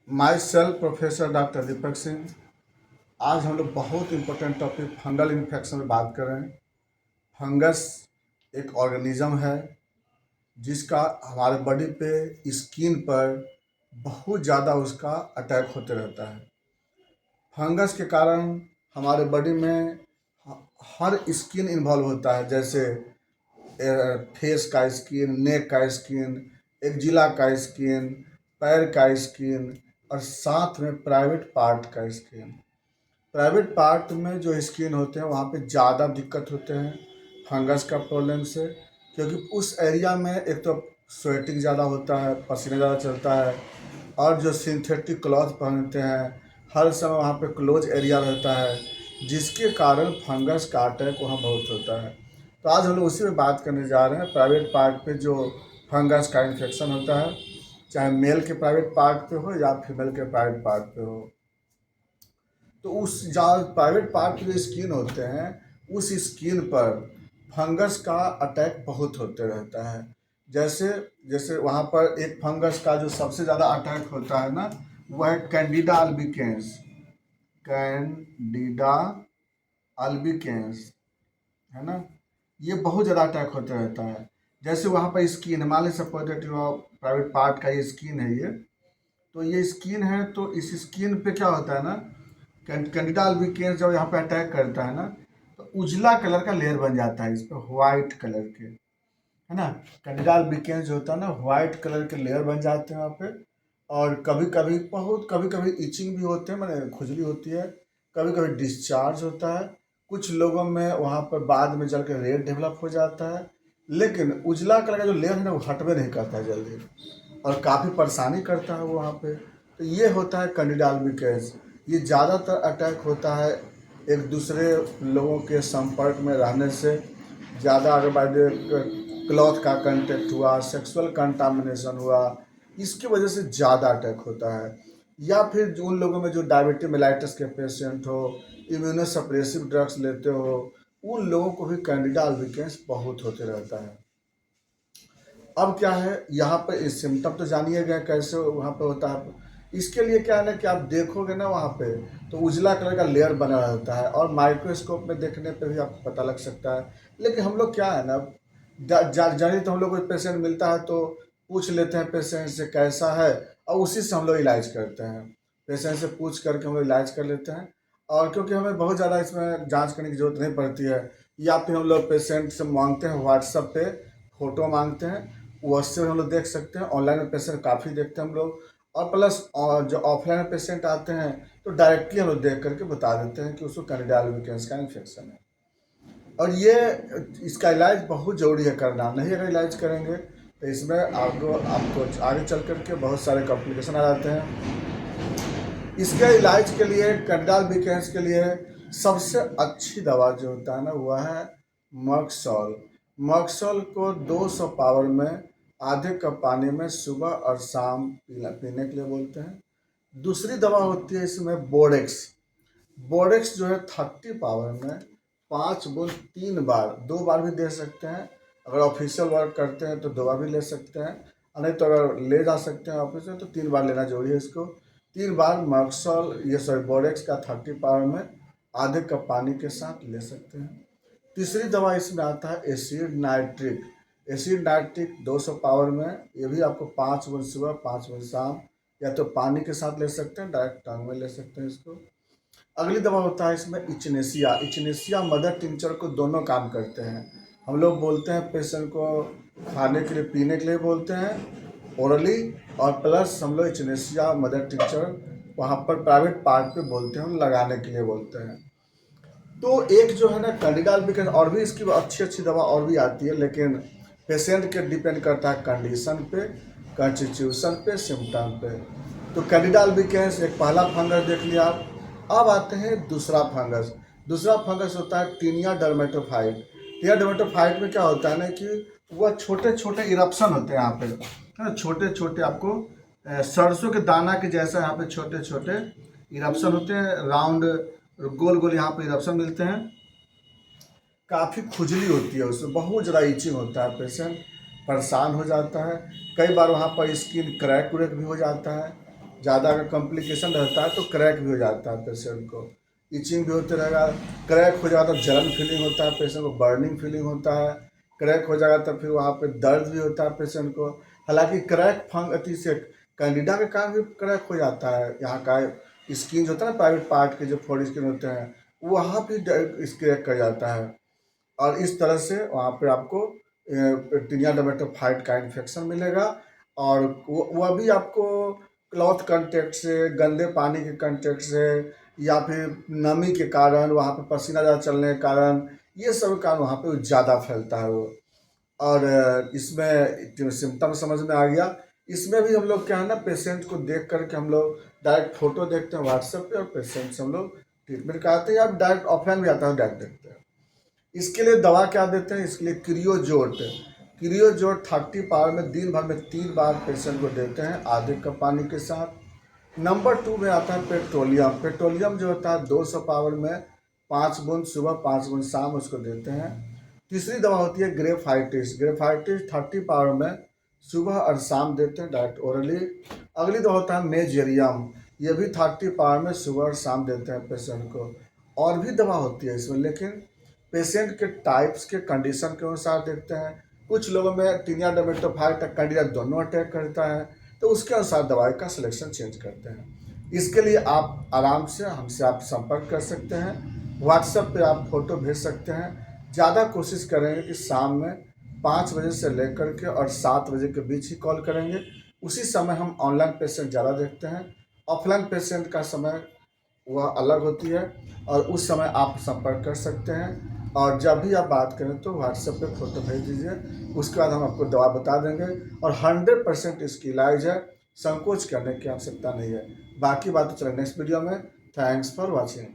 My self professor doctor Deepak Singh. आज हम लोग बहुत इम्पोर्टेंट टॉपिक फंगल इन्फेक्शन में बात कर रहे हैं। फंगस एक ऑर्गेनिज्म है जिसका हमारे बॉडी पे स्किन पर बहुत ज़्यादा उसका अटैक होते रहता है। फंगस के कारण हमारे बॉडी में हर स्किन इन्वॉल्व होता है, जैसे फेस का स्किन, नेक का स्किन, एक्जिला का स्किन, पैर का स्किन और साथ में प्राइवेट पार्ट का स्किन। प्राइवेट पार्ट में जो स्किन होते हैं वहाँ पे ज़्यादा दिक्कत होते हैं फंगस का प्रॉब्लम से, क्योंकि उस एरिया में एक तो स्वेटिंग ज़्यादा होता है, पसीना ज़्यादा चलता है, और जो सिंथेटिक क्लॉथ पहनते हैं हर समय वहाँ पे क्लोज एरिया रहता है, जिसके कारण फंगस का अटैक वहाँ बहुत होता है। तो आज हम लोग उसी में बात करने जा रहे हैं, प्राइवेट पार्ट पे जो फंगस का इन्फेक्शन होता है, चाहे मेल के प्राइवेट पार्ट पे हो या फीमेल के प्राइवेट पार्ट पे हो। तो उस जहाँ प्राइवेट पार्ट के जो स्किन होते हैं उस स्किन पर फंगस का अटैक बहुत होते रहता है। जैसे जैसे वहाँ पर एक फंगस का जो सबसे ज़्यादा अटैक होता है ना, वह है कैंडिडा अल्बिकेंस। कैंडिडा अल्बिकेंस है ना, ये बहुत ज़्यादा अटैक होते रहता है। जैसे वहाँ पर स्किन, मान लीजिए सपोज दैट प्राइवेट पार्ट का ये स्किन है, ये स्किन है, तो इस स्किन पे क्या होता है ना, कैंडिडा अल्बिकेंस जब यहाँ पे अटैक करता है ना, तो उजला कलर का लेयर बन जाता है इस पर, व्हाइट कलर के, है ना। कैंडिडा अल्बिकेंस जो होता है ना, व्हाइट कलर के लेयर बन जाते हैं वहाँ पे। और कभी कभी कभी कभी इचिंग भी होते हैं, मैंने खुजली होती है, कभी कभी डिस्चार्ज होता है। कुछ लोगों में वहाँ पर बाद में जल के रेड डेवलप हो जाता है, लेकिन उजला कलर का जो लेयर है ना वो हटवे नहीं करता है जल्दी, और काफ़ी परेशानी करता है वो वहाँ पे। तो ये होता है कैंडिडा अल्बिकेंस। ये ज़्यादातर अटैक होता है एक दूसरे लोगों के संपर्क में रहने से, ज़्यादा अगर बाय क्लॉथ का कंटेक्ट हुआ, सेक्सुअल कंटामिनेशन हुआ, इसकी वजह से ज़्यादा अटैक होता है। या फिर जो उन लोगों में जो डायबिटीज मेलाइटिस के पेशेंट हो, इम्यूनोसप्रेसिव ड्रग्स लेते हो, उन लोगों को भी कैंडिडा अल्बिकेंस बहुत होते रहता है। अब क्या है, यहाँ पे सिम्टम तो जानिए गए कैसे वहाँ पे होता है। इसके लिए क्या है ना कि आप देखोगे ना वहाँ पे, तो उजला कलर का लेयर बना रहता है, और माइक्रोस्कोप में देखने पे भी आपको पता लग सकता है। लेकिन हम लोग क्या है ना, जानिए तो हम लोग कोई पेशेंट मिलता है तो पूछ लेते हैं पेशेंट से कैसा है, और उसी से हम लोग इलाज करते हैं। पेशेंट से पूछ करके हम लोग इलाज कर लेते हैं, और क्योंकि हमें बहुत ज़्यादा इसमें जांच करने की ज़रूरत नहीं पड़ती है। या फिर हम लोग पेशेंट से मांगते हैं व्हाट्सएप पे, फ़ोटो मांगते हैं, उससे हम लोग देख सकते हैं। ऑनलाइन में पेशेंट काफ़ी देखते हैं हम लोग, और प्लस जो ऑफलाइन में पेशेंट आते हैं तो डायरेक्टली हम लोग देख करके बता देते हैं कि उसको कैंडिडा अल्बिकेंस का इन्फेक्शन है। और ये इसका इलाज बहुत ज़रूरी है करना, नहीं अगर इलाज करेंगे तो इसमें आपको आगे चल करके बहुत सारे कॉम्प्लिकेशन आ जाते हैं। इसके इलाज के लिए, कैंडिडा अल्बिकेंस के लिए सबसे अच्छी दवा जो होता है ना वह है मक्सॉल। मक्सॉल को 200 पावर में आधे कप पानी में सुबह और शाम पीने के लिए बोलते हैं। दूसरी दवा होती है इसमें बोरेक्स। बोरेक्स जो है 30 पावर में 5 बूंद 3 बार, 2 बार भी दे सकते हैं। अगर ऑफिशियल वर्क करते हैं तो 2 बार भी ले सकते हैं, और नहीं तो अगर ले जा सकते हैं ऑफिस में तो 3 बार लेना जरूरी है इसको। 3 बार मक्सॉल, ये सॉरी बोरेक्स का 30 पावर में आधे कप पानी के साथ ले सकते हैं। तीसरी दवा इसमें आता है acid nitric. Acid nitric 200 power में, ये भी आपको 5 बूंद सुबह 5 बूंद शाम, या तो पानी के साथ ले सकते हैं, डायरेक्ट टंग में ले सकते हैं इसको। अगली दवा होता है इसमें इचनेसिया। इचनेसिया मदर टिंचर को दोनों काम करते हैं। हम लोग बोलते हैं पेशेंट को खाने के लिए, पीने के लिए बोलते हैं ओरली, और प्लस हम लोग इचनेसिया मदर टिंचर वहाँ पर प्राइवेट पार्ट पे बोलते हैं, लगाने के लिए बोलते हैं। तो एक जो है ना कैंडिडा अल्बिकेंस, और भी इसकी अच्छी अच्छी दवा और भी आती है, लेकिन पेशेंट के डिपेंड करता है कंडीशन पे, कॉन्स्टिट्यूशन पे, सिम्टम पे। तो कैंडिडा अल्बिकेंस एक पहला फंगस देख लिया आप। अब आते हैं दूसरा फंगस। दूसरा फंगस होता है टीनिया डर्मेटोफाइट। टीनिया डर्मेटोफाइट में क्या होता है ना कि वह छोटे छोटे इरप्शन होते हैं यहाँ पे, है ना, छोटे छोटे आपको सरसों के दाना के जैसा यहाँ पे छोटे छोटे इरप्शन होते हैं, राउंड गोल गोल यहाँ पे इरप्शन मिलते हैं। काफ़ी खुजली होती है, उसमें बहुत ज़्यादा इचिंग होता है, पेशेंट परेशान हो जाता है। कई बार वहाँ पर स्किन क्रैक व्रैक भी हो जाता है। ज़्यादा अगर कॉम्प्लिकेशन रहता है तो क्रैक भी हो जाता है पेशेंट को, इचिंग भी होते रहेगा, क्रैक हो जाएगा तो जलन फीलिंग होता है पेशेंट को, बर्निंग फीलिंग होता है, क्रैक हो जाएगा तो फिर वहाँ पे दर्द भी होता है पेशेंट को। हालांकि क्रैक फंगस से कैंडिडा के कारण भी क्रैक हो जाता है, यहाँ का स्किन होता है ना, प्राइवेट पार्ट के जो फोर स्किन होते हैं वहाँ भी क्रैक कर जाता है। और इस तरह से वहाँ पे आपको टीनिया डर्मेटोफाइट का इन्फेक्शन मिलेगा, और वह भी आपको क्लॉथ कंटेक्ट से, गंदे पानी के कंटेक्ट से, या फिर नमी के कारण, वहाँ पे पसीना ज़्यादा चलने के कारण, ये सब कारण वहाँ पे ज़्यादा फैलता है वो। और इसमें जो सिम्टम समझ में आ गया, इसमें भी हम लोग क्या है ना, पेशेंट को देख करके हम लोग डायरेक्ट फोटो देखते हैं व्हाट्सएप पे, और पेशेंट से हम लोग ट्रीटमेंट कराते हैं, या डायरेक्ट ऑफलाइन भी आता है डायरेक्ट देखते हैं। इसके लिए दवा क्या देते हैं, इसके लिए क्रियोजोट, क्रियोजोट 30 पावर में दिन भर में 3 बार पेशेंट को देते हैं आधे कप पानी के साथ। नंबर 2 में आता है पेट्रोलियम, पेट्रोलियम जो होता है 200 पावर में 5 बूंद सुबह 5 बूंद शाम उसको देते हैं। तीसरी दवा होती है ग्रेफाइटिस, ग्रेफाइटिस 30 पावर में सुबह और शाम देते हैं डायरेक्ट ओरली। अगली दवा होता है मेजेरियम, ये भी 30 पावर में सुबह और शाम देते हैं पेशेंट को। और भी दवा होती है इसमें, लेकिन पेशेंट के टाइप्स के कंडीशन के अनुसार देखते हैं। कुछ लोगों में टीनिया डर्मेटोफाइट और कैंडिडा दोनों अटैक करता है, तो उसके अनुसार दवाई का सिलेक्शन चेंज करते हैं। इसके लिए आप आराम से हमसे आप संपर्क कर सकते हैं, व्हाट्सएप पे आप फोटो भेज सकते हैं। ज़्यादा कोशिश करेंगे कि शाम में 5 बजे से लेकर के और 7 बजे के बीच ही कॉल करेंगे, उसी समय हम ऑनलाइन पेशेंट ज़्यादा देखते हैं। ऑफलाइन पेशेंट का समय वह अलग होती है, और उस समय आप संपर्क कर सकते हैं। और जब भी आप बात करें तो व्हाट्सएप पे फ़ोटो भेज दीजिए, उसके बाद हम आपको दवा बता देंगे, और 100% इसकी इलाज है, संकोच करने की आवश्यकता नहीं है। बाकी बात तो चलें नेक्स्ट वीडियो में। Thanks for watching.